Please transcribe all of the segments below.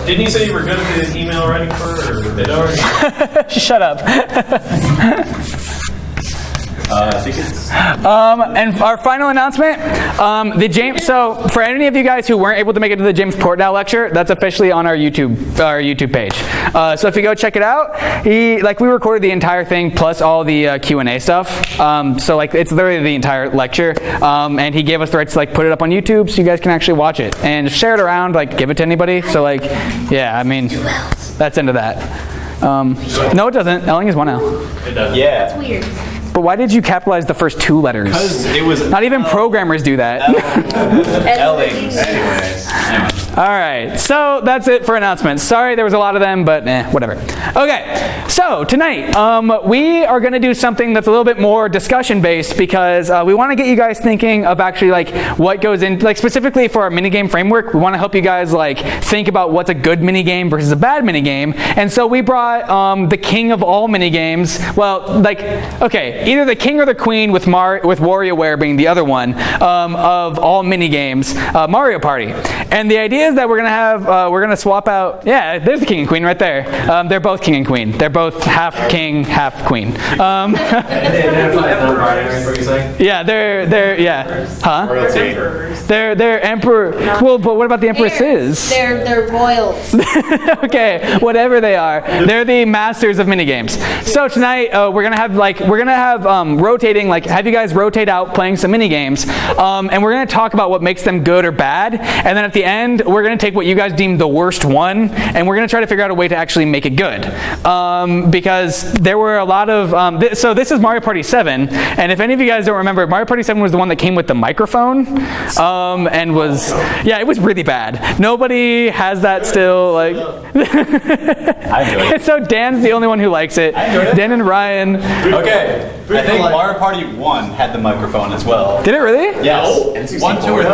Didn't you say you were good at the email writing for it, or did already? Shut up. I think it's... And our final announcement, the James. So for any of you guys who weren't able to make it to the James Portnow lecture, that's officially on our YouTube page. So if you go check it out, we recorded the entire thing plus all the Q&A stuff. So it's literally the entire lecture, and he gave us the right to put it up on YouTube so you guys can actually watch it and share it around, give it to anybody. So yeah, I mean, that's into that. No, it doesn't. Elling is 1L. It does. Yeah. It's weird. But why did you capitalize the first 2 letters? Because it was... Not even programmers do that. Anyways. All right, so that's it for announcements. Sorry, there was a lot of them, but whatever. Okay, so tonight we are going to do something that's a little bit more discussion-based because we want to get you guys thinking of actually what goes in, specifically for our minigame framework. We want to help you guys think about what's a good minigame versus a bad minigame. And so we brought the king of all minigames. Well, okay, either the king or the queen with WarioWare being the other one of all minigames, Mario Party. And the idea is that we're gonna swap out. Yeah, there's the king and queen right there. They're both king and queen. They're both half king, half queen. Yeah, they're huh? They're emperor. Well, but what about the empresses? They're royals. Okay, whatever they are, they're the masters of minigames. So tonight we're gonna have rotating, have you guys rotate out playing some minigames, and we're gonna talk about what makes them good or bad, and then at the end we're going to take what you guys deemed the worst one, and we're going to try to figure out a way to actually make it good. Because there were a lot of... so this is Mario Party 7, and if any of you guys don't remember, Mario Party 7 was the one that came with the microphone, and was... Yeah, it was really bad. Nobody has that still, I enjoyed it. So Dan's the only one who likes it. Dan and Ryan. Okay, I think Mario Party 1 had the microphone as well. Did it really? Yes. 1, 2, or 3.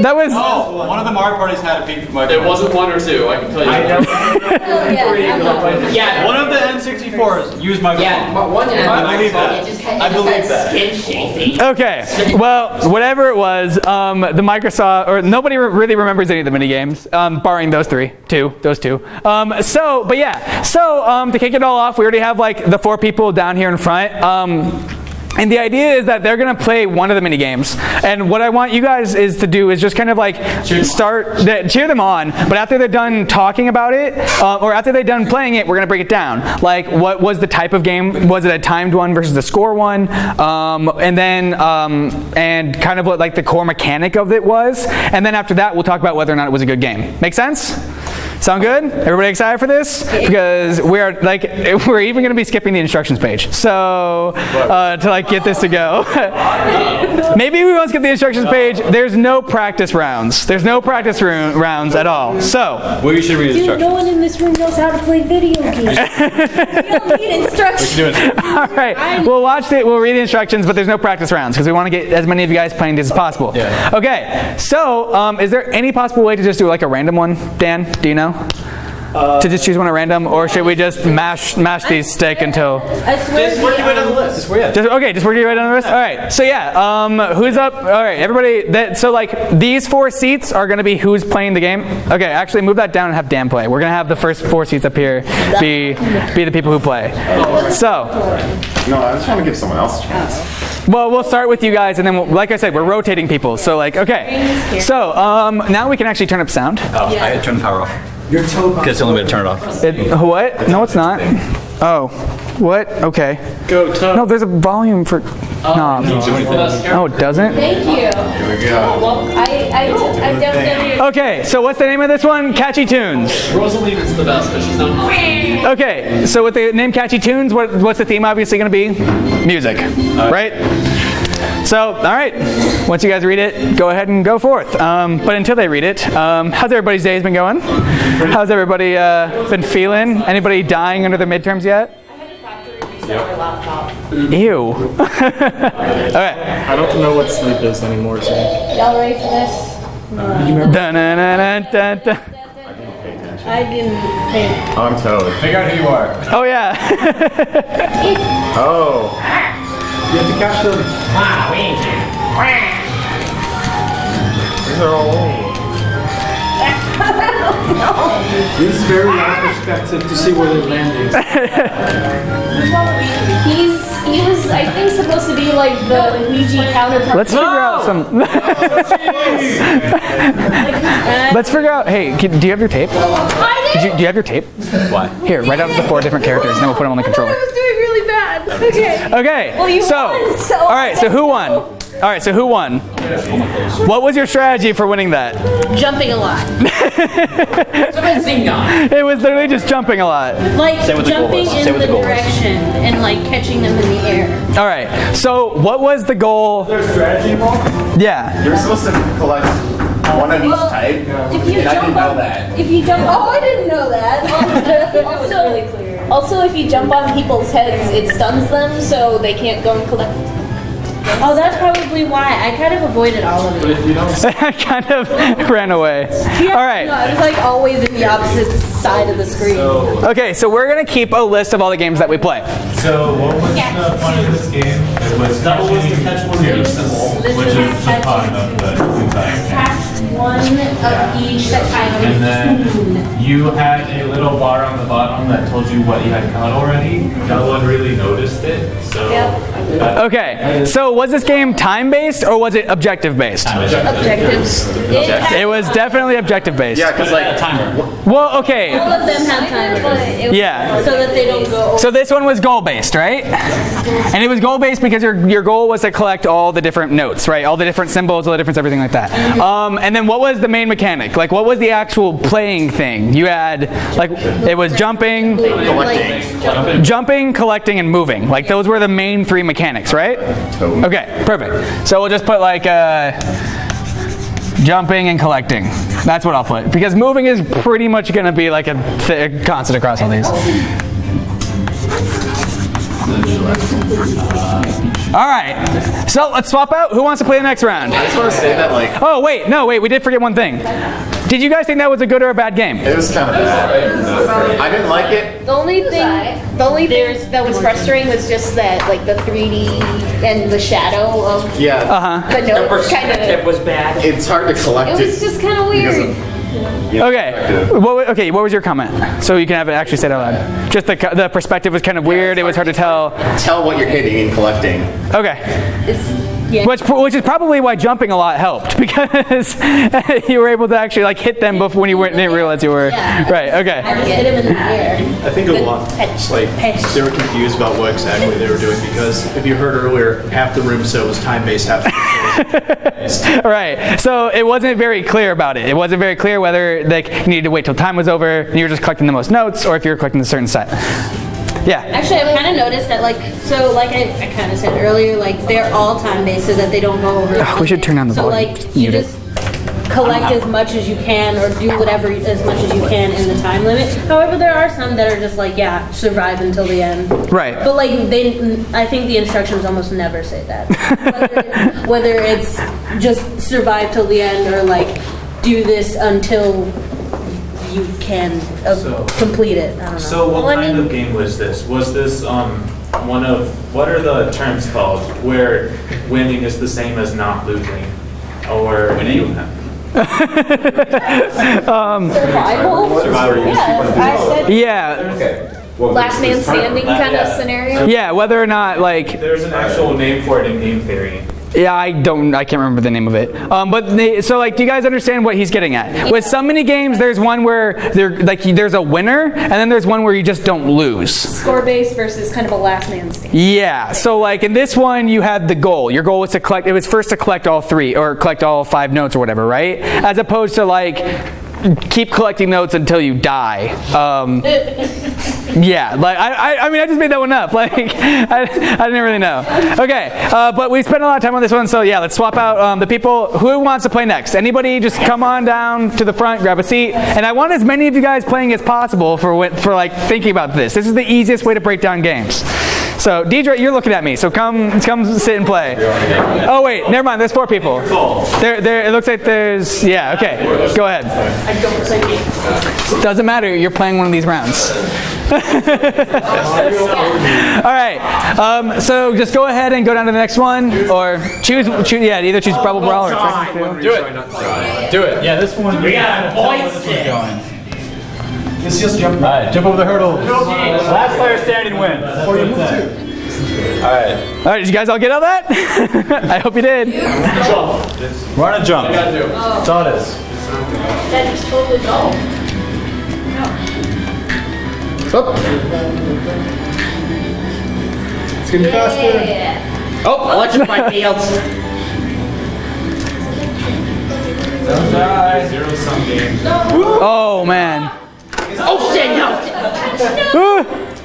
That was... Oh, one of the Mario Parties had a pink microphone. It wasn't 1 or 2, I can tell you. Yeah, one of the N64s used microphone. Yeah, one I believe that. I believe that. Okay, well, whatever it was, the Microsoft, or nobody really remembers any of the minigames, barring those two. So to kick it all off, we already have the 4 people down here in front. And the idea is that they're going to play one of the minigames. And what I want you guys to do is just kind of cheer them on. But after they're done talking about it, or after they're done playing it, we're going to break it down. What was the type of game? Was it a timed one versus a score one? And then, and kind of what the core mechanic of it was. And then after that, we'll talk about whether or not it was a good game. Make sense? Sound good? Everybody excited for this? Because we're even going to be skipping the instructions page. So to get this to go. Maybe we won't skip the instructions page. There's no practice rounds. There's no practice rounds at all. So we should read instructions. No one in this room knows how to play video games. We don't need instructions. All right, we'll watch it. We'll read the instructions, but there's no practice rounds because we want to get as many of you guys playing this as possible. Yeah. Okay. So is there any possible way to just do a random one? Dan, do you know? To just choose one at random, or should we just mash these stick until? Just work your way down the list. Just work your way down the list. All right. So yeah, who's up? All right, everybody. So these 4 seats are going to be who's playing the game. Okay, actually move that down and have Dan play. We're going to have the first 4 seats up here be the people who play. So. No, I just want to give someone else a chance. Well, we'll start with you guys, and then like I said, we're rotating people. So okay. So now we can actually turn up sound. Oh, I had to turn the power off. You're toe box. It's the only way to turn it off. What? No, it's not. Oh, what? Okay. Go, Tom. No, there's a volume for knobs. Oh, it doesn't? Thank you. Here we go. Well, I definitely... Okay, so what's the name of this one? Catchy Tunes. Rosalie is the best, but she's not. Okay, so with the name Catchy Tunes, what's the theme obviously going to be? Music, right? So, all right, once you guys read it, go ahead and go forth. But until they read it, how's everybody's days been going? How's everybody been feeling? Anybody dying under their midterms yet? I had to factory reset my laptop. Ew. All right. I don't know what sleep is anymore, so. Y'all ready for this? Dun-dun-dun-dun-dun. I didn't think. I'm toad. Figure out who you are. Oh, yeah. Oh. You have to catch them. are all old. This is very out of perspective to see where they're landing. He was, I think, supposed to be like the Luigi counterpart. Let's figure out some. Let's figure out. Hey, do you have your tape? Do you have your tape? What? Here, write out the 4 different characters, and then we'll put them on the controller. I was doing really bad. Okay. Okay. Well, you won, so all right. So who won? All right. So who won? What was your strategy for winning that? Jumping a lot. It was literally just jumping a lot. Like what the goal jumping was. Say in what the the goal was. direction and like catching them in the air. All right. So what was the goal? There's strategy involved? Yeah. You're supposed to collect one of each type. If you And I jump didn't know on, that. if you jump, oh, I didn't know that. Also, if you jump on people's heads, it stuns them, so they can't go and collect. Oh, that's probably why I kind of avoided all of it. I kind of ran away. Yeah, All right. No, I was like always in the opposite side of the screen. Okay, so we're gonna keep a list of all the games that we play. So what was the point of this game? It was catching two, which is the fun of the entire game. Catch one of each time. And then you had a little bar on the bottom that told you what you had caught already. No one really noticed it, so. Okay, so was this game time-based or was it objective-based? Objectives. It was definitely objective-based. Yeah, because like Well, okay. All of them have timers. Yeah. So that they don't go. So this one was goal-based, right? And it was goal-based because your goal was to collect all the different notes, right? All the different symbols, all the different everything like that. And then what was the main mechanic? Like, what was the actual playing thing? You had, like, it was jumping, collecting, and moving. Like, those were the main 3 mechanics, right? Okay, perfect. So we'll just put, like, jumping and collecting. That's what I'll put. Because moving is pretty much going to be like a constant across all these. All right, so let's swap out. Who wants to play the next round? I just want to say that like Oh, wait, no, wait, we did forget one thing. Did you guys think that was a good or a bad game? it was kind of bad. I didn't like it. The only thing that was frustrating was just that, like the 3D and the shadow of Yeah, the notes kind of. was bad. it's hard to collect It was just kind of weird. Okay, what was your comment? So you can have it actually said out loud. Just the perspective was kind of weird, it was hard to tell. Tell what you're hitting and collecting. Okay. Yeah. Which is probably why jumping a lot helped, because you were able to actually like hit them before when you didn't realize you were Yeah. right. Okay. I just hit him in the air. I think a lot, like, they were confused about what exactly they were doing because if you heard earlier, half the room set was time-based, half the room was Right. So it wasn't very clear about it. It wasn't very clear whether like you needed to wait till time was over and you were just collecting the most notes, or if you were collecting a certain set. Yeah. Actually, I've kind of noticed that, like, so, like I kind of said earlier, like, they're all time-based so that they don't go over. We should turn down the so, volume. like, you Mute it. just collect as much as you can or do whatever as much as you can in the time limit. However, there are some that are just like, yeah, survive until the end. Right. But, like, I think the instructions almost never say that. Whether it's just survive till the end or, like, do this until you can complete it. I don't know. So what kind of game was this? Was this one of, what are the terms called, where winning is the same as not losing? Or Winning? Survival? Yeah, I said Yeah. Okay. last man standing kind of scenario. Yeah. Whether or not like there's an actual name for it in game theory. yeah, I can't remember the name of it. So like, do you guys understand what he's getting at? With some mini games, there's one where there's a winner, and then there's one where you just don't lose. Score based versus kind of a last man stand. Yeah. So like in this one, you had the goal. Your goal was to collect. It was first to collect all 3 or collect all 5 notes or whatever, right? As opposed to like keep collecting notes until you die. Yeah, like I mean I just made that one up. Like I didn't really know. Okay, but we spent a lot of time on this one, so yeah, let's swap out the people. Who wants to play next? Anybody? Just come on down to the front, grab a seat, and I want as many of you guys playing as possible for like thinking about this. This is the easiest way to break down games. So Deidre, you're looking at me. So come sit and play. Oh wait, never mind. There's 4 people. There. It looks like there's. Yeah. Okay. Go ahead. Doesn't matter. You're playing one of these rounds. All right. So just go ahead and go down to the next one, or choose. Yeah, either choose Bubble Brawl or Track and Field. Do it. Do it. Yeah, this one. We got voice going. Just jump. All right, jump over the hurdle. Last player standing wins. Or you move too. All right. All right. Did you guys all get all that? I hope you did. We're on a jump. That's all it is. That is totally go. It's getting faster. Oh, electrified fields. Zero-sum games. Oh man. Oh shit, no.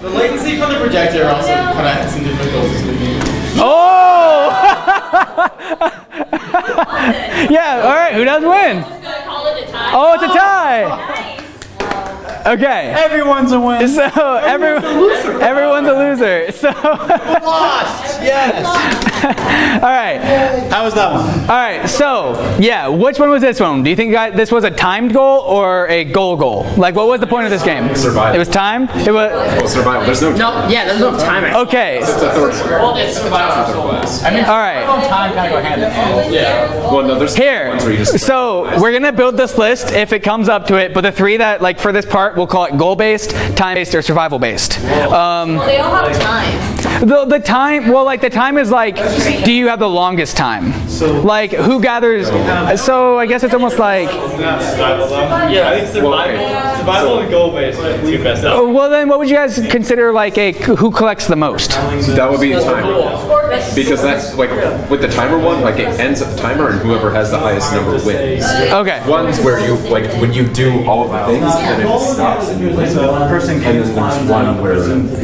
The latency from the projector also kind of had some difficulties with me. Oh. Yeah. All right. Who does win? Oh, it's a tie. Okay. Everyone's a win. So everyone's a loser. So Lost. Yes. all right. How was that one? All right. So yeah, which one was this one? Do you think this was a timed goal or a goal? Like, what was the point of this game? Survival. It was timed. It was Survival. There's no. No, yeah, there's no timer. okay. Well, it's survival. I mean, All right. time kind of go hand in hand. Yeah. Well, no, there's Here. ones where you just. So we're gonna build this list if it comes up to it. But the 3 that like for this part, we'll call it goal-based, time-based, or survival-based. They all have time. The time, well, like the time is like, do you have the longest time? So like who gathers? So I guess it's almost like. Yeah, I think survival and goal based. Two best. Well, then what would you guys consider like a who collects the most? That would be a timer. Because that's like with the timer one, like it ends at the timer, and whoever has the highest number wins. Okay. Ones where you like when you do all of the things, and it stops and you win. And then there's one where.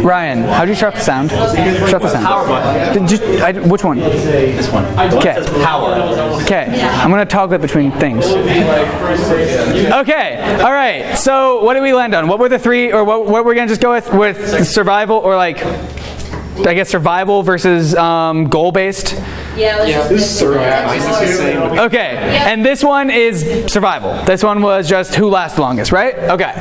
Ryan, how'd you shut off the sound? Shut off the sound. Power button. Which one? This one. Okay. Power. Okay. I'm gonna toggle it between things. Okay. All right. So what did we land on? What were the 3, or what we're gonna just go with survival, or like, I guess survival versus goal-based? Yeah, let's just Survival. Okay. And this one is survival. This one was just who lasts longest, right? Okay.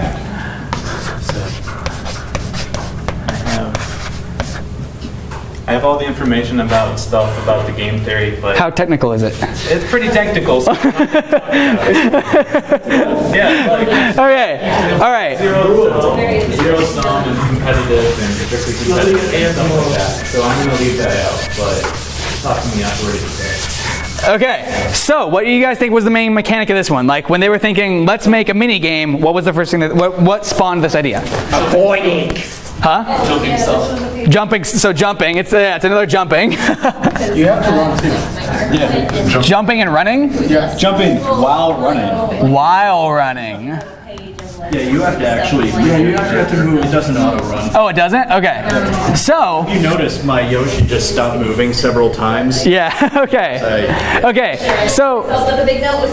I have all the information about the game theory, but How technical is it? it's pretty technical. So yeah, like Okay. All right. zero sum and competitive and strictly competitive and stuff like that. So I'm gonna leave that out, but talk to me afterwards. Okay, so what do you guys think was the main mechanic of this one? Like when they were thinking, let's make a mini game, what was the first thing what spawned this idea? Avoiding. Huh? Jumping stuff. Jumping. So jumping. It's another jumping. You have to run too. Yeah. Jumping and running Jumping while running. while running. Yeah, you have to actually. Yeah, you actually have to move. It doesn't auto run. Oh, it doesn't? Okay. So. You notice my Yoshi just stopped moving several times. Yeah. Okay. Okay. So. the big note was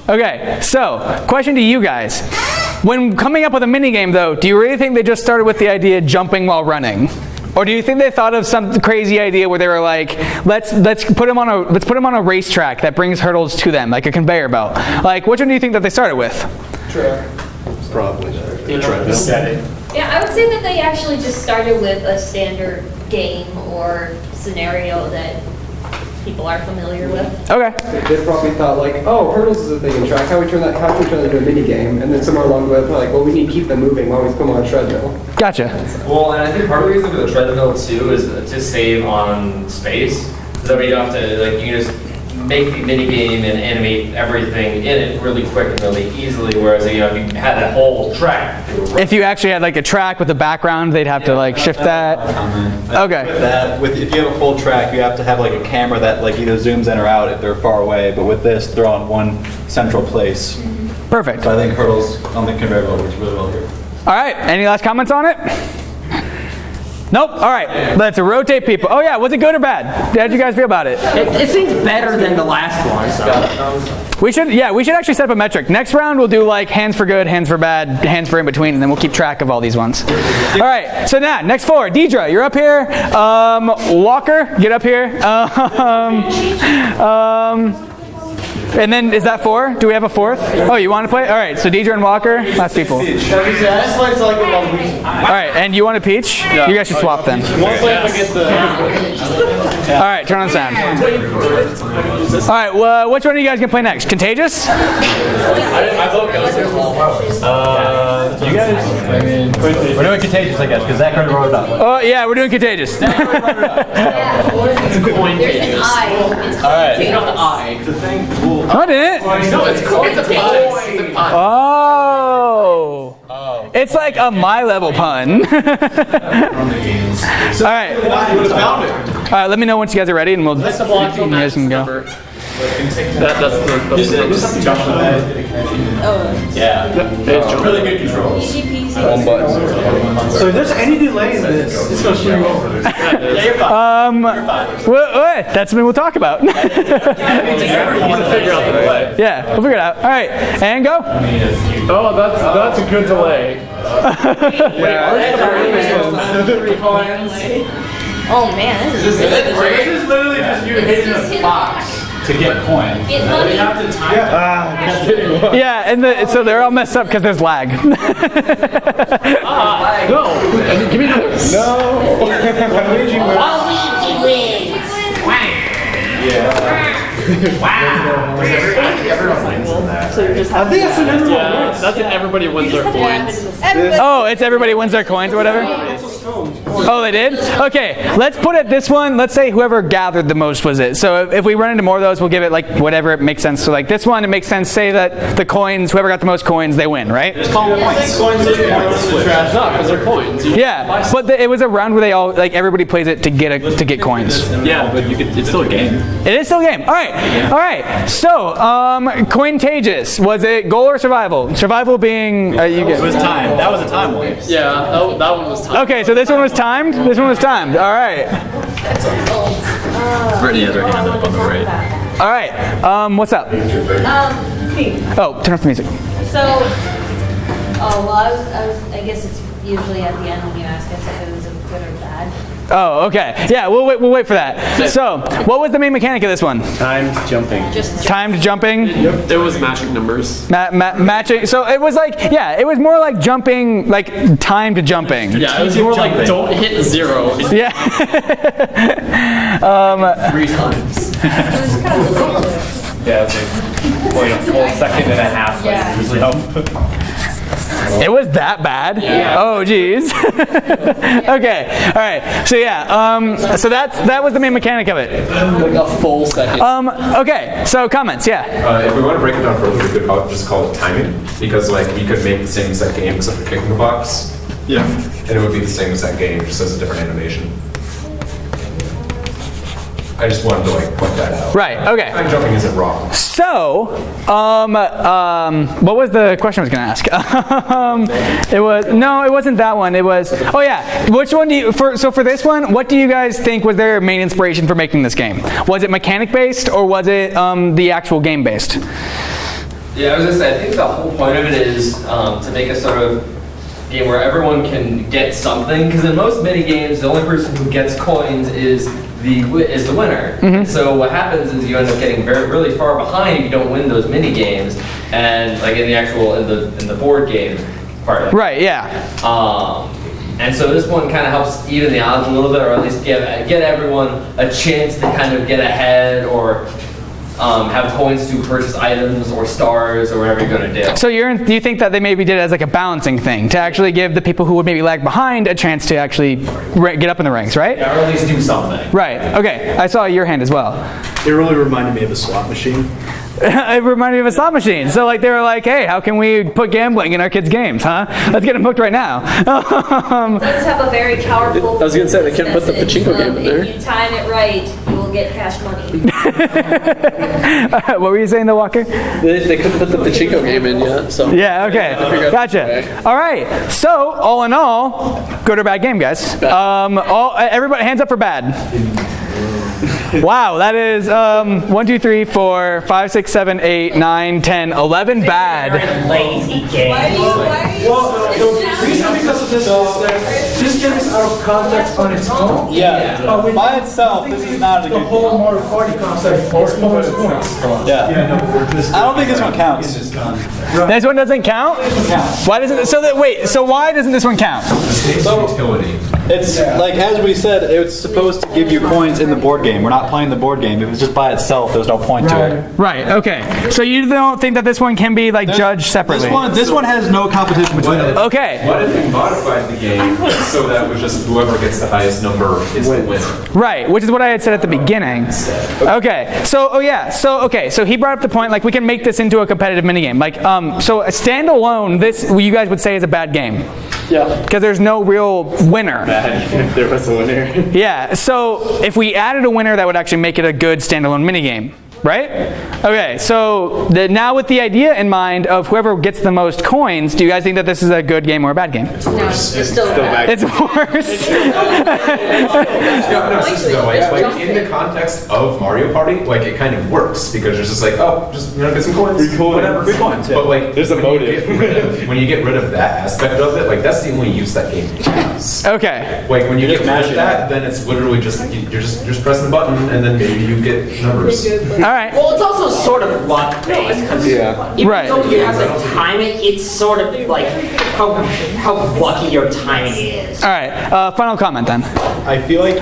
Okay. So, question to you guys. When coming up with a mini game, though, do you really think they just started with the idea jumping while running? Or do you think they thought of some crazy idea where they were like, let's put them on a racetrack that brings hurdles to them, like a conveyor belt? Like, which one do you think that they started with? Probably. Yeah, I would say that they actually just started with a standard game or scenario that people are familiar with. Okay. They probably thought like, oh, hurdles is a thing in track. How can we turn that into a mini game? And then somewhere along the way, they're like, well, we need to keep them moving while we put them on a treadmill. Gotcha. Well, and I think part of the reason for the treadmill too is to save on space. So that way you don't have to, like, you can just make the mini game and animate everything in it really quick and really easily. Whereas, you know, if you had that whole track. If you actually had like a track with a background, they'd have to like shift that. Okay. If you have a full track, you have to have like a camera that like either zooms in or out if they're far away. But with this, they're on one central place. Perfect. So I think hurdles on the conveyor belt works really well here. All right. Any last comments on it? Nope. All right. Let's rotate people. Oh yeah. Was it good or bad? How did you guys feel about it? It seems better than the last one. So. We should actually set up a metric. Next round we'll do like hands for good, hands for bad, hands for in between, and then we'll keep track of all these ones. All right. So now next 4. Deidre, you're up here. Walker, get up here. And then is that 4? Do we have a 4th? Oh, you want to play? All right. So Deidre and Walker, last people. All right. And you want a Peach? You guys should swap then. All right. Turn on sound. All right. Well, which one are you guys gonna play next? Contagious? You guys, we're doing Contagious, I guess, because Zach already wrote it up. Oh yeah, we're doing Contagious. It's a coin. There's an eye. All right. Take out the eye. Oh, I didn't. No, it's coin. It's a pie. Oh. It's like a my level pun. All right. All right. Let me know once you guys are ready, and we'll. You guys can go. That's really good control. Easy peasy. One button. So if there's any delay in this, it's going to screw you over. Yeah, you're fine. That's something we'll talk about. Figure out the delay. Yeah, we'll figure it out. All right, and go. Oh, that's a good delay. Oh man, this is This is literally just you hitting a box To get coins. Get money. Yeah, and so they're all messed up because there's lag. No. Give me those. Waluigi wins. I think that's an everyone wins. That's it. Everybody wins their coins. Oh, it's everybody wins their coins or whatever? Oh, they did? Okay, let's put it this one. Let's say whoever gathered the most was it. So if we run into more of those, we'll give it like whatever it makes sense. So like this one, it makes sense. Say that the coins, whoever got the most coins, they win, right? Coins are trash up because they're coins. Yeah, but it was a round where they all, like everybody plays it to get coins. Yeah, but it's still a game. It is still a game. All right. So, Contagious, was it goal or survival? Survival being you get. It was time. That was a time one. Yeah, that one was timed. Okay, so this one was timed. This one was timed. All right. Brittany has her hand up on the right. All right. What's up? Oh, turn off the music. So, I guess it's usually at the end when you ask us if it was a good or bad. Oh, okay. Yeah, we'll wait for that. So, what was the main mechanic of this one? Timed jumping. Timed jumping. It was matching numbers. Matching. So it was like, it was more like jumping, like timed jumping. Yeah, it was more like don't hit 0. Yeah. 3 times. Yeah, it's like a full second and a half. Yeah. Usually help. It was that bad? Yeah. Oh, geez. Okay. All right. So so that was the main mechanic of it. Like a full second. Okay. So comments. Yeah. If we want to break it down further, we could just call it timing, because like we could make the same exact game except for kicking the box. Yeah. And it would be the same exact game, just as a different animation. I just wanted to like point that out. Right. Okay. Time jumping isn't wrong. So, what was the question I was going to ask? It wasn't that one. It was, oh yeah. Which one do you, for this one, what do you guys think was their main inspiration for making this game? Was it mechanic based or was it the actual game based? Yeah, I was gonna say, I think the whole point of it is to make a sort of game where everyone can get something, because in most mini games, the only person who gets coins is the winner. Mm-hmm. So what happens is you end up getting really far behind if you don't win those mini games, and like in the board game part of it. Right. Yeah. And so this one kind of helps even the odds a little bit, or at least get everyone a chance to kind of get ahead, or have coins to purchase items or stars or whatever you're going to do. So do you think that they maybe did it as like a balancing thing to actually give the people who would maybe lag behind a chance to actually get up in the ranks, right? Yeah, or at least do something. Right. Okay. I saw your hand as well. It really reminded me of a slot machine. It reminded me of a slot machine. So like they were like, hey, how can we put gambling in our kids' games, huh? Let's get them hooked right now. It does have a very powerful. I was gonna say, they can't put the pachinko game in there. If you time it right, you will will get cash money. What were you saying, though, Walker? They couldn't put the Pachinko game in yet, so. Yeah, okay. Gotcha. All right. So, all in all, good or bad game, guys? Everybody, hands up for bad. Wow, that is 1, 2, 3, 4, 5, 6, 7, 8, 9, 10, 11 bad. Lazy game. Well, the reason because of this is that this game is out of context on its own. Yeah. By itself, this is not a the good whole Mario Kart concept for bonus points. Yeah. I don't think this one counts. This one doesn't count? Why doesn't it? So why doesn't this one count? It's like, as we said, it's supposed to give you coins in the board game. We're not playing the board game. If it's just by itself, there's no point to it. Right, okay. So you don't think that this one can be like judged separately? This one has no competition between them. Okay. What if we modified the game so that it was just whoever gets the highest number is the winner? Right, which is what I had said at the beginning. Okay, so he brought up the point, like, we can make this into a competitive minigame. Like, so a standalone, this, you guys would say, is a bad game. Yeah. Because there's no real winner. If there was a winner. Yeah, so if we added a winner, that would actually make it a good standalone minigame. Right? Okay, so now with the idea in mind of whoever gets the most coins, do you guys think that this is a good game or a bad game? It's still bad. It's worse. Like in the context of Mario Party, like it kind of works because it's just like, oh, just get some coins, whatever. Free coins, yeah. But like, There's a motive. when you get rid of that aspect of it, like that's the only use that game has. Okay. Like when you get rid of that, then it's literally just you're just pressing the button and then maybe you get numbers. All right. Well, it's also sort of luck based because even though you have to time it, it's sort of like how lucky your timing is. All right. Final comment then. I feel like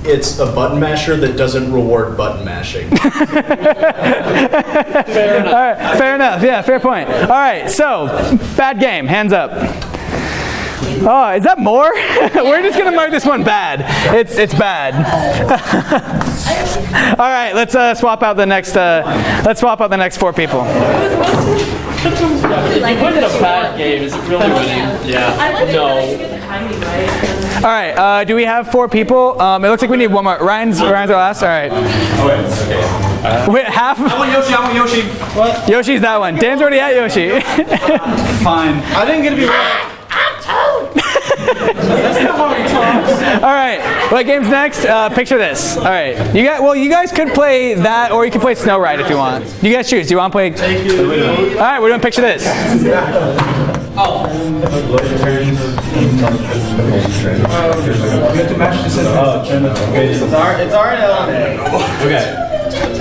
it's a button masher that doesn't reward button mashing. Fair enough. All right. Fair enough. Yeah. Fair point. All right. So, bad game. Hands up. Oh, is that more? We're just gonna mark this one bad. It's bad. All right, let's swap out the next. Let's swap out the next 4 people. Like, when it's a bad game, is it really winning? Yeah. No. All right. Do we have 4 people? It looks like we need one more. Ryan's our last. All right. Oh wait, it's okay. Wait, half. I want Yoshi. What? Yoshi's that one. Dan's already at Yoshi. Fine. I didn't get to be right. That's not how he talks. All right, what game's next? Picture this. All right, you guys could play that, or you can play Snow Ride if you want. You guys choose. Do you want to play? All right, we're doing Picture This. Oh. You have to match this. It's already on. Okay.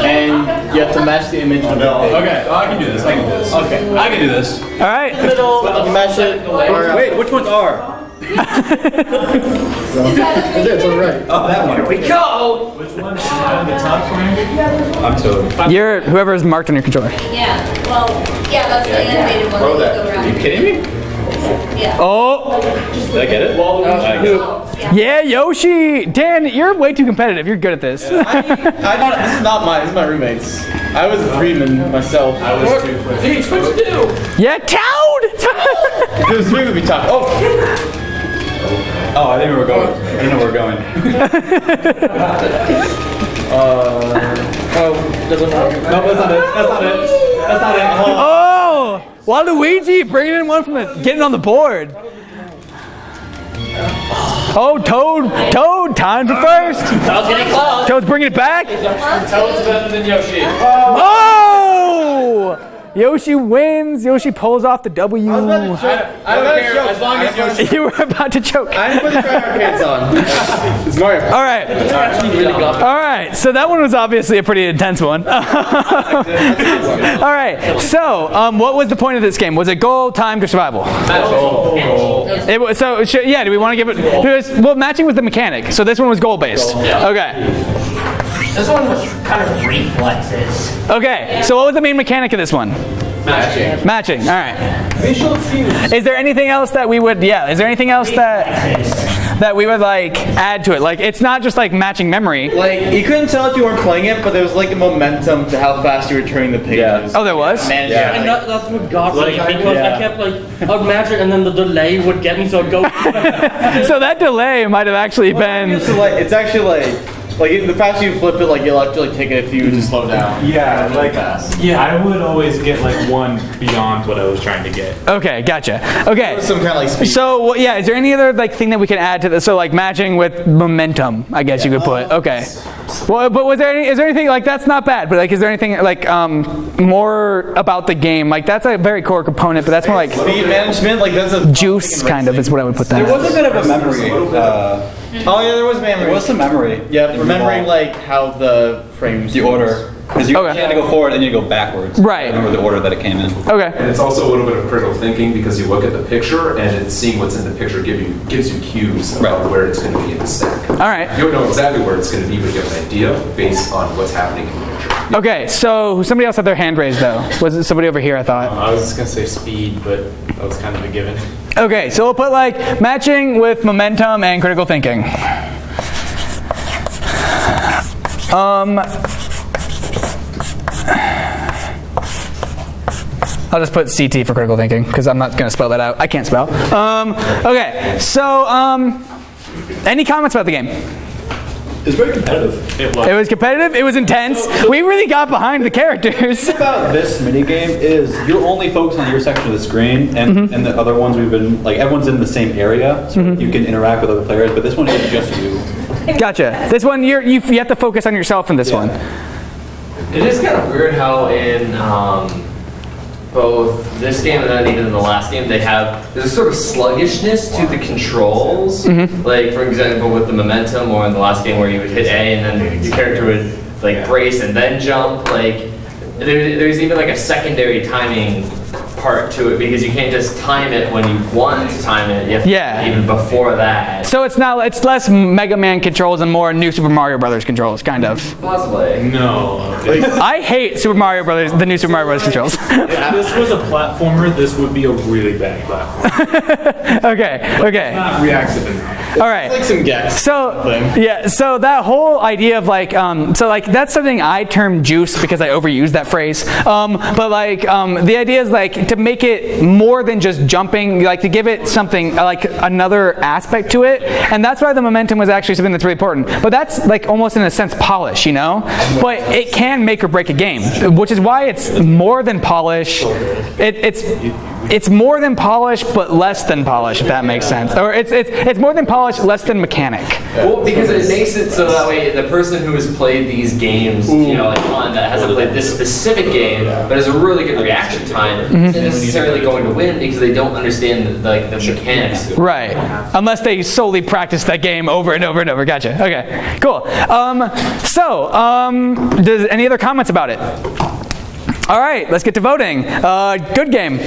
And you have to match the image with the thing. Okay, I can do this. Okay, I can do this. All right. Middle, match it. Wait, which one's R? It's all right. Oh, that one. Here we go. Which one? On the top corner? I'm Toad. You're whoever's marked on your controller. Yeah, well, yeah, that's the animated one that you go around. Are you kidding me? Yeah. Oh. Did I get it? Yeah, Yoshi. Dan, you're way too competitive. You're good at this. This is not mine. This is my roommate's. I was a Freeman myself. I was too quick. Dude, what you do? Yeah, Toad. If it was me, we'd be talking. Oh, I think we were going. I didn't know where we're going. Doesn't work. No, that's not it. That's not it. That's not it. Oh, Waluigi bringing in one from getting on the board. Oh, Toad, time for first. Toad's getting close. Toad's bringing it back. Toad's better than Yoshi. Oh! Yoshi wins. Yoshi pulls off the W. I don't care as long as Yoshi. You were about to choke. I'm putting my arcades on. It's Mario. All right. All right. So that one was obviously a pretty intense one. All right. So, what was the point of this game? Was it goal, timed, or survival? It was, do we want to give it? Well, matching was the mechanic. So this one was goal based. Okay. This one was kind of reflexes. Okay. So what was the main mechanic of this one? Matching. All right. Visual cues. Is there anything else that we would? Yeah. Is there anything else that we would like add to it? Like, it's not just like matching memory. Like, you couldn't tell if you weren't playing it, but there was like a momentum to how fast you were turning the pages. Yeah. Oh, there was. And That's what got me because I kept I'd match it and then the delay would get me, so I'd go. So that delay might have actually been. It's actually like Like the faster you flip it, like you'll have to like take a few to slow down. Yeah, like I would always get like one beyond what I was trying to get. Okay, gotcha. Okay. Some kind of like speed. So well, yeah, is there any other like thing that we can add to this? So like matching with momentum, I guess you could put. Okay. Well, but is there anything like that's not bad? But like, is there anything like more about the game? Like that's a very core component, but that's more like speed management. Like that's a juice kind of is what I would put that. There was a bit of a memory. Oh yeah, there was memory. There was some memory. Yeah, remembering like how the frames. The order. Because you had to go forward and you go backwards. Right. I remember the order that it came in. Okay. And it's also a little bit of critical thinking because you look at the picture and seeing what's in the picture gives you cues about where it's going to be in the stack. All right. You don't know exactly where it's going to be, but you have an idea based on what's happening in the picture. Okay, so somebody else had their hand raised though. Was it somebody over here? I thought. I was just gonna say speed, but that was kind of a given. Okay, so we'll put like matching with momentum and critical thinking. I'll just put CT for critical thinking because I'm not going to spell that out. I can't spell. Okay, so any comments about the game? It's very competitive. It was competitive. It was intense. We really got behind the characters. The thing about this minigame is you're only focused on your section of the screen, and the other ones we've been like everyone's in the same area, so you can interact with other players. But this one is just you. Gotcha. This one you have to focus on yourself in this one. It is kind of weird how in both this game and then even in the last game, there's a sort of sluggishness to the controls. Like, for example, with the momentum, or in the last game where you would hit A and then your character would like brace and then jump. Like, there's even like a secondary timing part to it because you can't just time it when you want to time it. You have to even before that. So it's less Mega Man controls and more New Super Mario Brothers controls, kind of. Possibly. No. I hate Super Mario Brothers, the New Super Mario Brothers controls. If this was a platformer, this would be a really bad platform. Okay. It's not reactive enough. All right. Like some gaps. So that whole idea of like, so like that's something I term juice because I overuse that phrase. But like, the idea is like to make it more than just jumping, like to give it something like another aspect to it, and that's why the momentum was actually something that's really important. But that's like almost in a sense polish, you know. But it can make or break a game, which is why it's more than polish. It's more than polish, but less than polish, if that makes sense. Or it's more than polish, less than mechanic. Well, because it makes it so that way the person who has played these games, you know, like one that hasn't played this specific game, but has a really good reaction time, isn't necessarily going to win because they don't understand the mechanics. Right. Unless they solely practice that game over and over and over. Gotcha. Okay. Cool. Does any other comments about it? All right. Let's get to voting. Good game.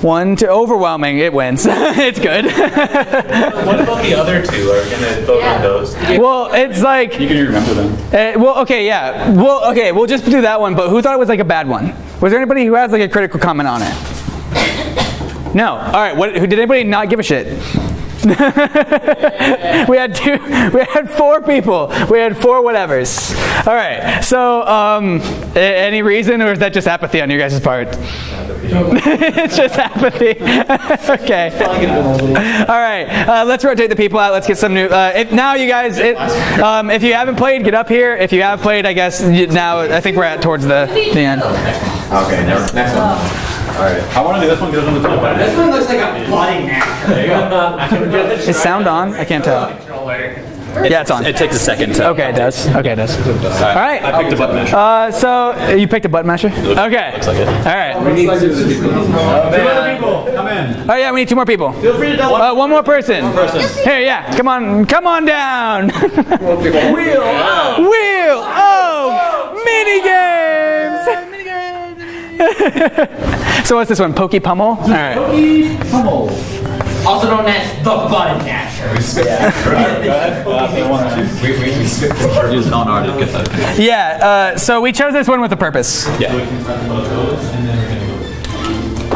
1 to overwhelming. It wins. It's good. What about the other two? Are we gonna vote on those? Well, it's like you can remember them. Well, okay, yeah. Well, okay, we'll just do that one. But who thought it was like a bad one? Was there anybody who has like a critical comment on it? No. All right. Who did anybody not give a shit? We had 4 people. We had 4 whatevers. All right. So, any reason, or is that just apathy on your guys' part? It's just apathy. Okay. All right. Let's rotate the people out. Let's get some new. Now, you guys, if you haven't played, get up here. If you have played, I guess now I think we're towards the end. Okay. Next one. All right. I want to do this one because this one's better. This one looks like a bloody knack. There you go. Is sound on? I can't tell. Yeah, it's on. It takes a second to. Okay, it does. Okay, it does. All right. I picked a button masher. So you picked a button masher? Okay. Looks like it. All right. We need 2 other people. Come in. Oh yeah, we need 2 more people. Feel free to double. One more person. Here, yeah. Come on down. Wheel. Oh, Minigames. So what's this one? Pokey Pummel? All right. Pokey Pummel. Also known as the button masher. Use non-art to get that. Yeah, so we chose this one with a purpose. Yeah.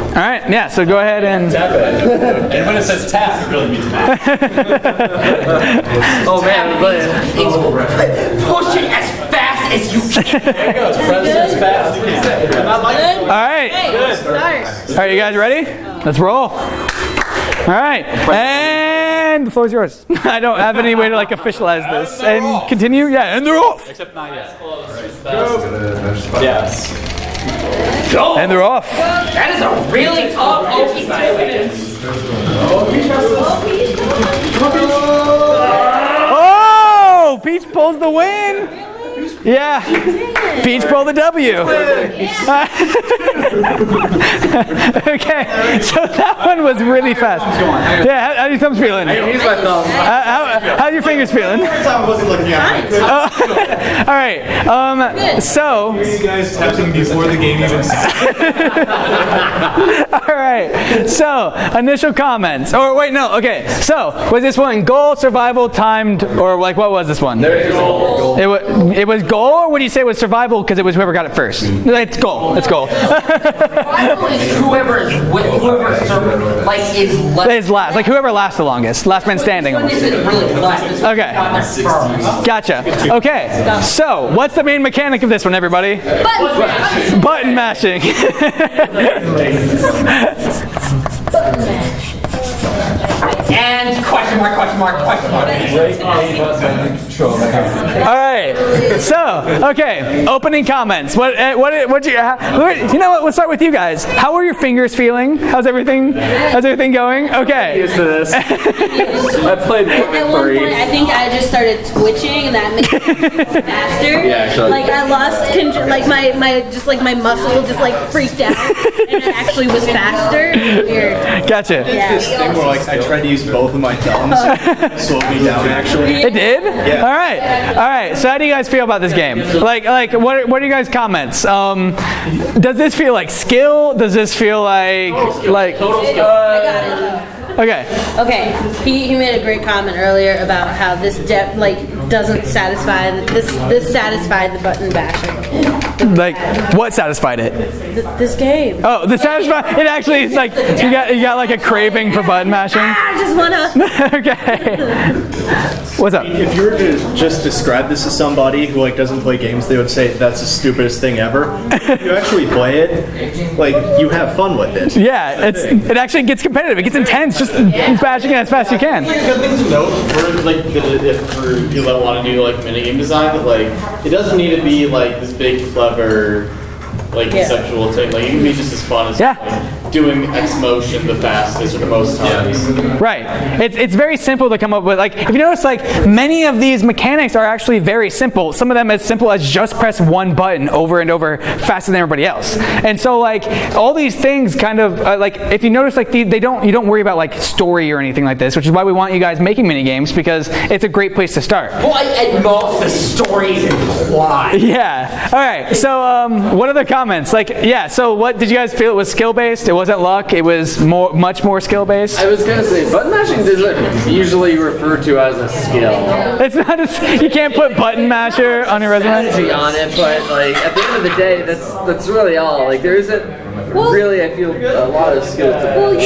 All right, yeah, so go ahead and... And when it says tap, it really means tap. Oh man, push it as fast as you can. There it goes, President's fast. All right. All right, you guys ready? Let's roll. All right, and And the floor is yours. I don't have any way to like officialize this. And continue? Yeah, and they're off. Except not yet. Yes. And they're off. That is a really tough Okie Oh, Peach pulls the win. Yeah, Peach pulled the W. Okay, so that one was really fast. Yeah, how are your thumbs feeling? Here's my thumb. How are your fingers feeling? I wasn't looking at it. All right. So. You guys tapping before the game even started. All right. So initial comments. Or wait, no. Okay. So was this one goal, survival, timed, or like what was this one? Goal. It was goal, or would you say it was survival because it was whoever got it first? It's goal. It's goal. Survival is whoever is left. Is last. Like whoever lasts the longest. Last man standing. This isn't really left. This is Okay. Gotcha. Okay. So what's the main mechanic of this one, everybody? Button mashing. And question mark. All right. So, okay. Opening comments. What you know what? Let's start with you guys. How are your fingers feeling? How's everything going? Okay. Used to this. I played At one point, I think I just started twitching, and that made me faster. Yeah, actually. Like I lost control. Like my muscle just like freaked out, and it actually was faster. Weird. Gotcha. Yeah. This thing where like I tried to use both of my thumbs, slowed me down actually. It did? Yeah. All right. So how do you guys feel about this game? Like what are you guys' comments? Does this feel like skill? Does this feel like total skill? I got it. Okay. Okay. He made a great comment earlier about how this doesn't satisfy this satisfied the button bashing. Like what satisfied it? This game. Oh, the satisfied. It actually is like you got like a craving for button mashing. I just wanna. Okay. What's up? If you were to just describe this to somebody who like doesn't play games, they would say that's the stupidest thing ever. If you actually play it, like you have fun with it. Yeah, it actually gets competitive. It gets intense. Just bashing it as fast as you can. Good thing to note for like if for people that want to do like minigame design, that like it doesn't need to be like this big clever like conceptual thing. Like it can be just as fun as like, doing X motion the fastest or the most times. Right. It's very simple to come up with. Like if you notice, like many of these mechanics are actually very simple. Some of them as simple as just press one button over and over faster than everybody else. And so like all these things kind of like if you notice like you don't worry about like story or anything like this, which is why we want you guys making mini games because it's a great place to start. Well, at most the stories imply. Yeah. All right. So what other comments? Like yeah. So what did you guys feel? It was skill based. It wasn't luck. It was much more skill based. I was gonna say button mashing isn't usually referred to as a skill. It's not. You can't put button masher on your resume. Strategy on it, but like at the end of the day, that's really all. Like there isn't really, I feel, a lot of skill to it. Well,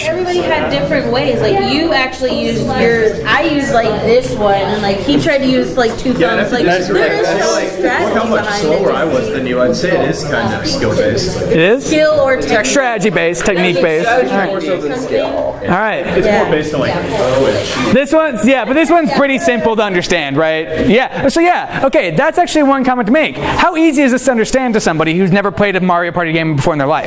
everybody had different ways. Like you actually used I used like this one, and like he tried to use like two thumbs. Like there is some strategy How much behind slower it. I was than you, I'd say it is kind of skill based. It is Skill or technique. strategy based, technique based. All right. More so than skill. All right. It's more based on like Twitch. This one's but this one's pretty simple to understand, right? Yeah. So yeah. Okay, that's actually one comment to make. How easy is this to understand to somebody who's never played a Mario Party game before in their life?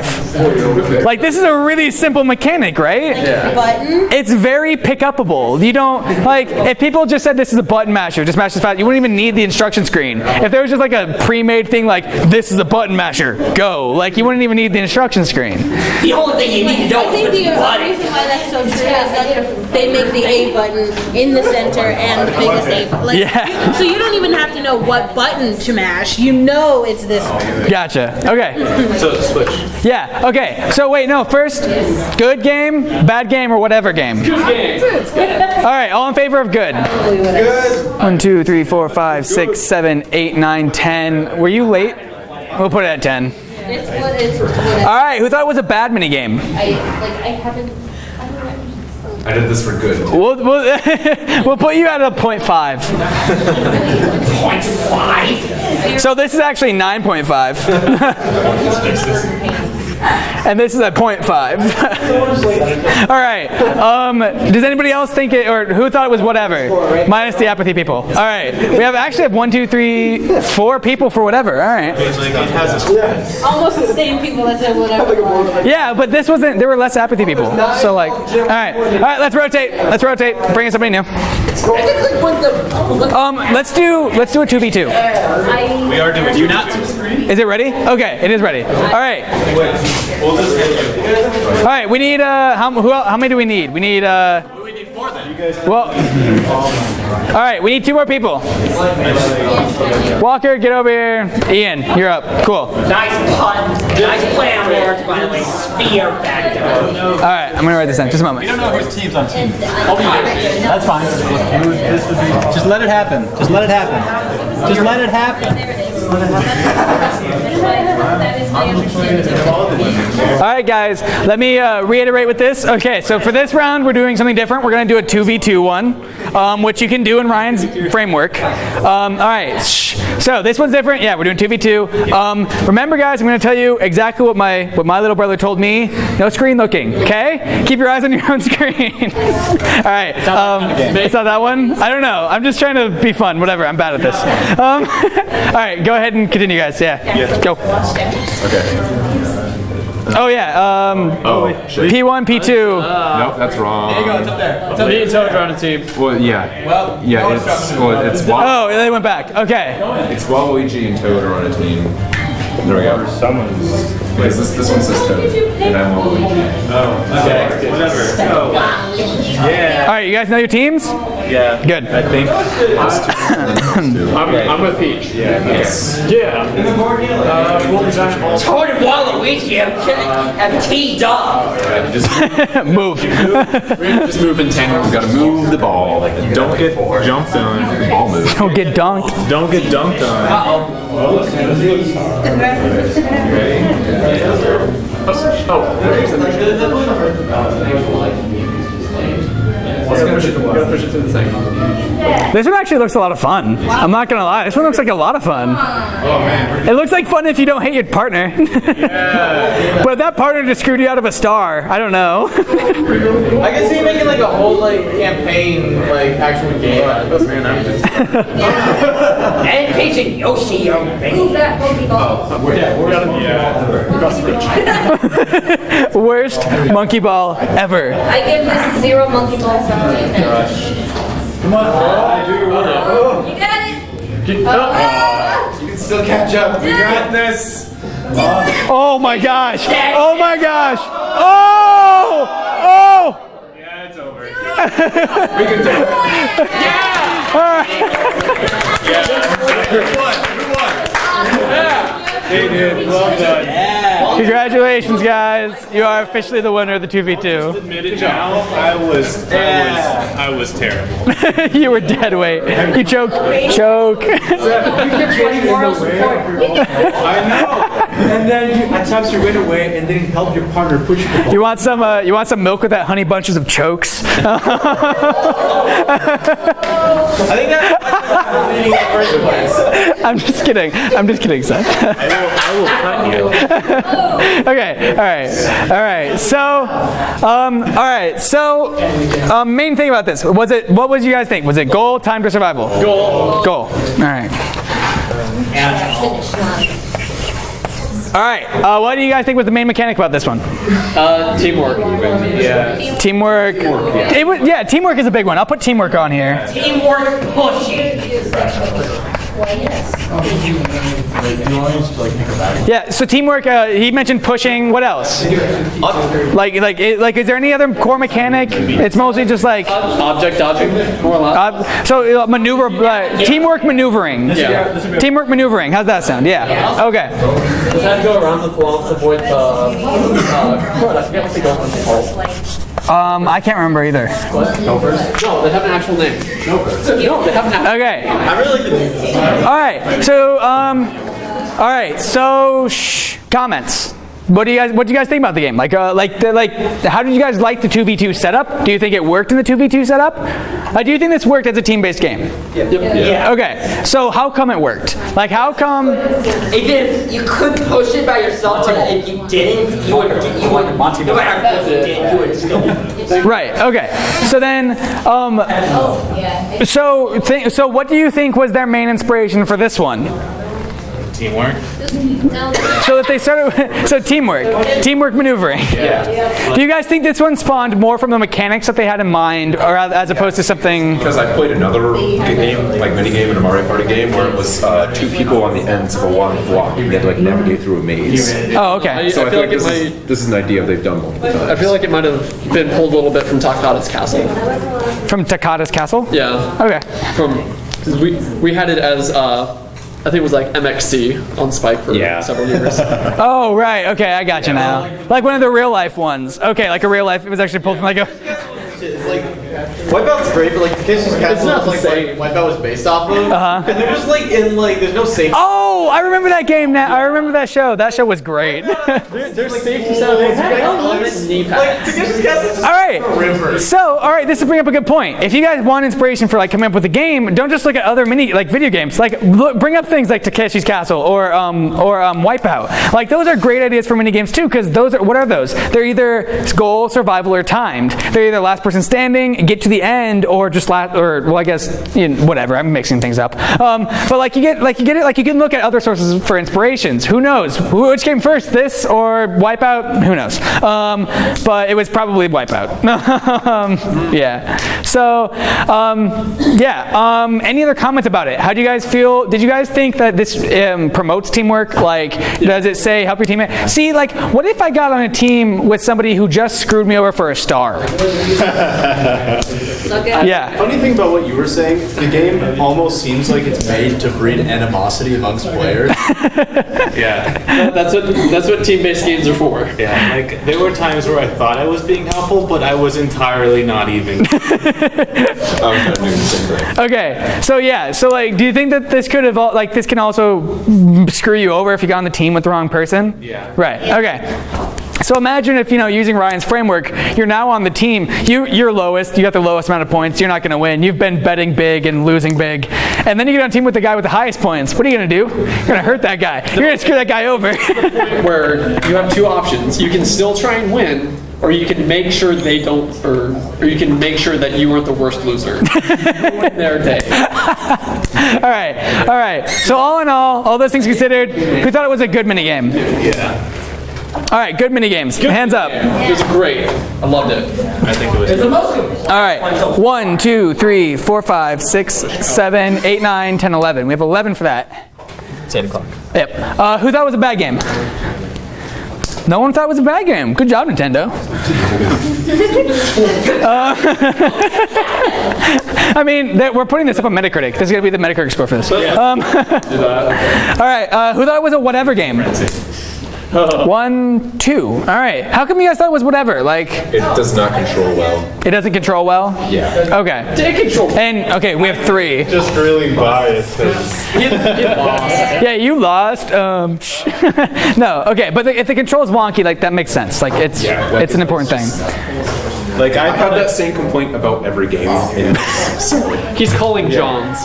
Like this is a really simple mechanic, right? Button. It's very pick-upable. You don't like if people just said this is a button masher, just mash this fast. You wouldn't even need the instruction screen. If there was just like a pre-made thing like this is a button masher, go. Like you wouldn't even need the instruction screen. The only thing you need to know I think is the reason why that's so true is that they make the A button in the center and the biggest A button. Like, so you don't even have to know what button to mash. You know it's this one. Gotcha. Okay. So switch. Yeah. Okay. So wait, no. First, good game, bad game, or whatever game. Good game. All right. All in favor of good. Good. 1, 2, 3, 4, 5, 6, 7, 8, 9, 10. Were you late? We'll put it at 10. All right. Who thought it was a bad mini game? I did this for good. We'll put you at a 0.5. 0.5. So this is actually 9.5. And this is at 0.5. All right. Does anybody else think it, or who thought it was whatever? Minus the apathy people. All right. We actually have 1, 2, 3, 4 people for whatever. All right. Almost the same people that said whatever. Yeah, but this wasn't. There were less apathy people. So like, all right. Let's rotate. Bring in somebody new. Let's do a 2v2. We are doing. Do you not? Is it ready? Okay, it is ready. All right. All right. We need how many do we need? We need We need 4 then. Well. All right. We need 2 more people. Walker, get over here. Ian, you're up. Cool. Nice pun. Nice play on words by the sphere factor. All right. I'm gonna write this down. Just a moment. We don't know whose team's on team. That's fine. Just let it happen. Just let it happen. Just let it happen. All right, guys, let me reiterate with this. Okay, so for this round, we're doing something different. We're going to do a 2v2 one, which you can do in Ryan's framework. All right, so this one's different. Yeah, we're doing 2v2. Remember, guys, I'm going to tell you exactly what my little brother told me. No screen looking, okay? Keep your eyes on your own screen. All right, it's not that one? I don't know. I'm just trying to be fun. Whatever, I'm bad at this. All right, go ahead and continue, guys. Yeah. Go. Okay. Oh yeah. P1, P2. Nope, that's wrong. There you go. It's up there. It's up there. Toad are on a team. Well, yeah. It's Oh, they went back. Okay. It's Waluigi and Toad are on a team. There we go. Wait, this one says Toad, and I'm Waluigi. Oh, okay. Whatever. So, yeah. All right, you guys know your teams? Yeah. Good. I think. I'm with Peach. Yes. Yeah. Toad and Waluigi have teamed up. Move. Just move in tandem. We gotta move the ball. Don't get jumped on. Ball move. Don't get dunked. Don't get dunked on. This one actually looks a lot of fun. I'm not gonna lie. This one looks like a lot of fun. Oh man. It looks like fun if you don't hate your partner. But if that partner just screwed you out of a star, I don't know. I can see making like a whole campaign actual game out of this. Man, I'm just. And Peach and Yoshi are ready. Worst monkey ball ever. I give this 0 monkey balls out of 10. Come on. You got it. You can still catch up. We got this. Oh my gosh. Oh my gosh. Oh! Oh! Yeah, it's over. We can do it. Yeah! All right. Who won? Yeah. Hey, dude. Well done. Congratulations, guys. You are officially the winner of the 2v2. Admit it now. I was terrible. You were dead weight. You choke. I know. And then at times you went away and didn't help your partner push the ball. You want some milk with that honey bunches of chokes? I think that's in the first place. I'm just kidding, son. I will cut you. Okay. All right. So, main thing about this what was you guys think? Was it goal, time to survival? Goal. All right. All right. What do you guys think was the main mechanic about this one? Teamwork. Yeah. Teamwork. Teamwork is a big one. I'll put teamwork on here. Teamwork pushing. Yeah. So teamwork. He mentioned pushing. What else? Like, is there any other core mechanic? It's mostly just like Object dodging, more or less. so maneuver. Teamwork maneuvering. Yeah. Teamwork maneuvering. How's that sound? Yeah. Okay. Does that go around the wall to avoid the... I forget what they go on. I can't remember either. What? Gophers? No, they have an actual name. Gophers. No, they have an actual name. Okay. I really like the All right. So, comments. What do you guys think about the game? How did you guys like the 2v2 setup? Do you think it worked in the 2v2 setup? Do you think this worked as a team-based game? Yeah. Okay, so how come it worked? Like, how come? If you could push it by yourself, but if you didn't, you would no matter if you did, you would still. Right. Okay. So then, so what do you think was their main inspiration for this one? Teamwork. So that they started, so teamwork maneuvering. Yeah. Do you guys think this one spawned more from the mechanics that they had in mind, or as opposed to something? Because I played another game, like Minigame and a Mario Kart game, where it was 2 people on the ends of a one block, and you had to like navigate through a maze. Oh, okay. So I feel like this is an idea they've done multiple times. I feel like it might have been pulled a little bit from Takata's Castle. From Takata's Castle? Yeah. Okay. Because we had it as I think it was like MXC on Spike for several years. Oh, right. Okay, I got you now. Like one of the real life ones. Okay, like a real life. It was actually pulled from like a. It's like Wipeout's great, but like Catchy's Castle is like what Wipeout was based off of. And they're just like in like there's no safety. Oh, I remember that game now. I remember that show. That show was great. There's safety settings. You got knee pads. All right. So, all right, this will bring up a good point. If you guys want inspiration for like coming up with a game, don't just look at other video games. Like bring up things like Takeshi's Castle or Wipeout. Like those are great ideas for mini games too, because those are, what are those? They're either goal, survival, or timed. They're either last person standing, get to the end, or just I guess whatever. I'm mixing things up. But like you get it. Like you can look at other sources for inspirations. Who knows? Which came first, this or Wipeout? Who knows? But it was probably Wipeout. Yeah. So any other comments about it? How do you guys feel? Did you guys think that this promotes teamwork? Like, does it say help your teammate? See, like, what if I got on a team with somebody who just screwed me over for a star? Yeah. Funny thing about what you were saying, the game almost seems like it's made to breed animosity amongst players. Yeah. That's what team-based games are for. Yeah. Like there were times where I thought I was being helpful, but I was entirely not even. Okay. So like, do you think that this could have this can also screw you over if you got on the team with the wrong person? Yeah. Right. Okay. So imagine if, using Ryan's framework, you're now on the team, you're lowest, you got the lowest amount of points, you're not going to win, you've been betting big and losing big, and then you get on a team with the guy with the highest points. What are you going to do? You're going to hurt that guy. You're going to screw that guy over. Where you have two options. You can still try and win, or you can make sure they don't, or you can make sure that you aren't the worst loser. Their day. All right. So all in all those things considered, who thought it was a good minigame? Yeah. All right, good mini games. Hands up. It was great. I loved it. I think it was. It's the most good. All right. 1, 2, 3, 4, 5, 6, 7, 8, 9, 10, 11. We have 11 for that. It's 8 o'clock. Yep. Who thought it was a bad game? No one thought it was a bad game. Good job, Nintendo. I mean, we're putting this up on Metacritic. This is going to be the Metacritic score for this. All right. Who thought it was a whatever game? 1, 2. All right. How come you guys thought it was whatever? Like, it does not control well. It doesn't control well? Yeah. Okay. Take control. And okay, we have 3. Just really biased. You lost. Yeah, you lost. No. Okay, but if the control's wonky, like that makes sense. Like it's an important thing. Like I have that same complaint about every game. He's calling Johns.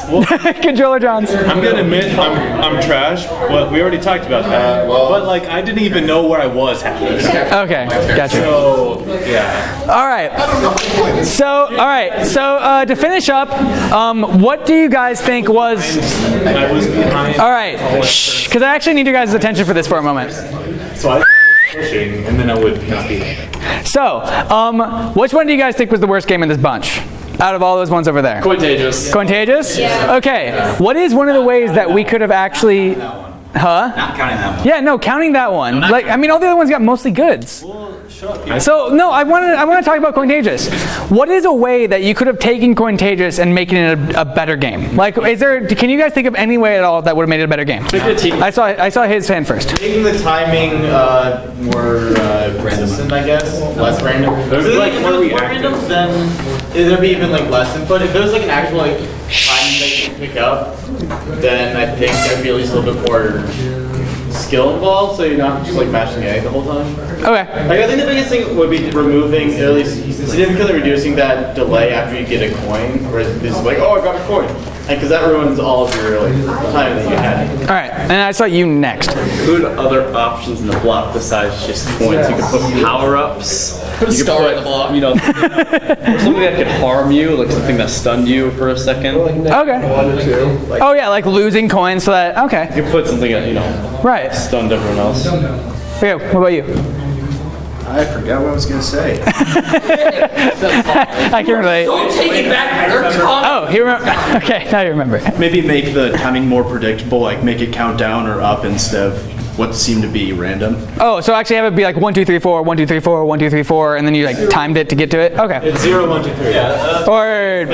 Controller Johns. I'm gonna admit I'm trash. Well, we already talked about that. But like I didn't even know where I was half the time. Okay, gotcha. So yeah. All right. So to finish up, what do you guys think was? I was behind. All right, because I actually need your guys' attention for this for a moment. So I was pushing, and then I would not be. So, which one do you guys think was the worst game in this bunch? Out of all those ones over there? Contagious. Contagious? Yeah. Okay. What is one of the ways that we could have actually... Huh? Not counting that one. Yeah, no, counting that one. Like, I mean, all the other ones got mostly goods. So, no, I want to talk about Contagious. What is a way that you could have taken Contagious and making it a better game? Like, can you guys think of any way at all that would have made it a better game? I saw his hand first. Making the timing more consistent, I guess, less random. If it was more random, then there'd be even like less input. If there was like an actual like time that you can pick up, then I think there'd be at least a little bit more skill involved, so you're not just like mashing the egg the whole time. Okay. Like I think the biggest thing would be removing, or at least significantly reducing that delay after you get a coin, where it's like, oh, I got a coin, and because that ruins all of your like time that you had. All right, and I saw you next. Include other options in the block besides just coins. You could put power-ups. Put a star in the block. You know, or something that could harm you, like something that stunned you for a second. Okay. 1 or 2. Oh yeah, like losing coins so that, okay. You could put something that, Right. stunned everyone else. Okay, what about you? I forgot what I was going to say. I can relate. Don't take it back, better. Oh, he remember. Okay, now you remember. Maybe make the timing more predictable, like make it count down or up instead of what seemed to be random. Oh, so actually have it be like 1, 2, 3, 4, 1, 2, 3, 4, 1, 2, 3, 4, and then you like timed it to get to it? Okay. It's 0, 1, 2, 3. Or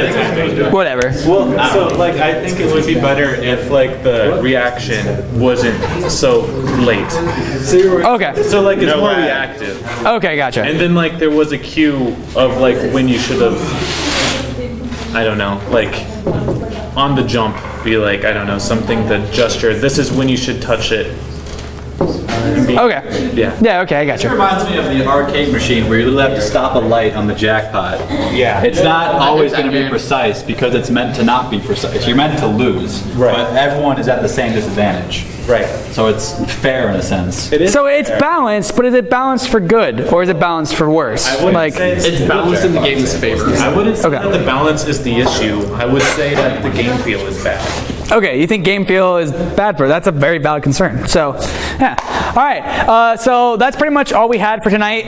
whatever. Well, so like I think it would be better if like the reaction wasn't so late. Okay. So like it's more reactive. Okay, gotcha. And then like there was a cue of like when you should have, I don't know, like on the jump, be like, I don't know, something, the gesture, this is when you should touch it. Okay. Yeah. Yeah, okay, I got It you. reminds me of the arcade machine where you literally have to stop a light on the jackpot. Yeah. It's not always going to be precise because it's meant to not be precise. You're meant to lose. Right. But everyone is at the same disadvantage. Right. So it's fair in a sense. It is. So it's balanced, but is it balanced for good or is it balanced for worse? I wouldn't Like, say It's balanced in the game's favor. I wouldn't say Okay. that the balance is the issue. I would say that the game feel is bad. okay, you think game feel is bad for it. That's a very valid concern. So, yeah. All right. So that's pretty much all we had for tonight.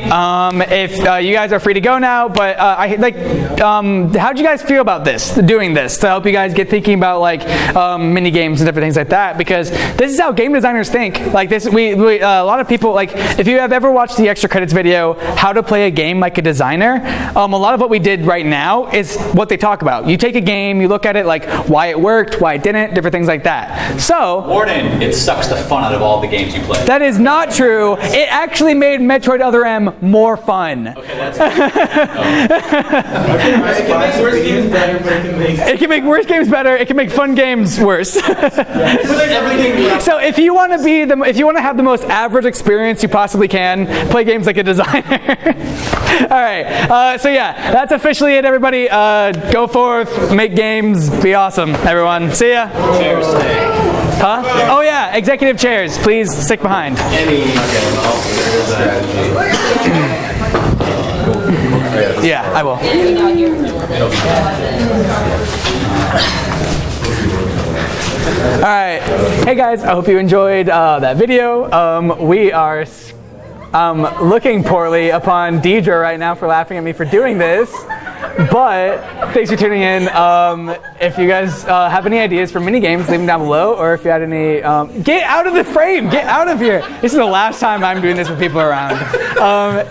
If you guys are free to go now, but how did you guys feel about this, doing this, to help you guys get thinking about like mini games and different things like that? Because this is how game designers think. Like this, we a lot of people, like if you have ever watched the extra credits video, how to play a game like a designer, a lot of what we did right now is what they talk about. You take a game, you look at it like why it worked, why it didn't, different things like that. So, Warning, it sucks the fun out of all the games you play. that is not true. It actually made Metroid Other M more fun. Okay, that's It can make worse games better. It can make fun games worse. So if you want to have the most average experience you possibly can, play games like a designer. All right. So yeah, that's officially it, everybody. Go forth, make games, be awesome, everyone. See ya. Chairs stay. Huh? Oh yeah, executive chairs. Please stick behind. Yeah, I will. All right. Hey guys, I hope you enjoyed that video. We are looking poorly upon Deidre right now for laughing at me for doing this. But thanks for tuning in. If you guys have any ideas for mini games, leave them down below. Or if you had any, get out of the frame, get out of here. This is the last time I'm doing this with people around.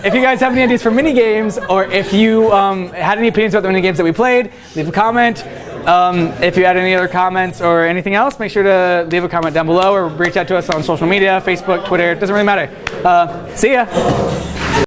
If you guys have any ideas for mini games, or if you had any opinions about the mini games that we played, leave a comment. If you had any other comments or anything else, make sure to leave a comment down below or reach out to us on social media, Facebook, Twitter. It doesn't really matter. See ya.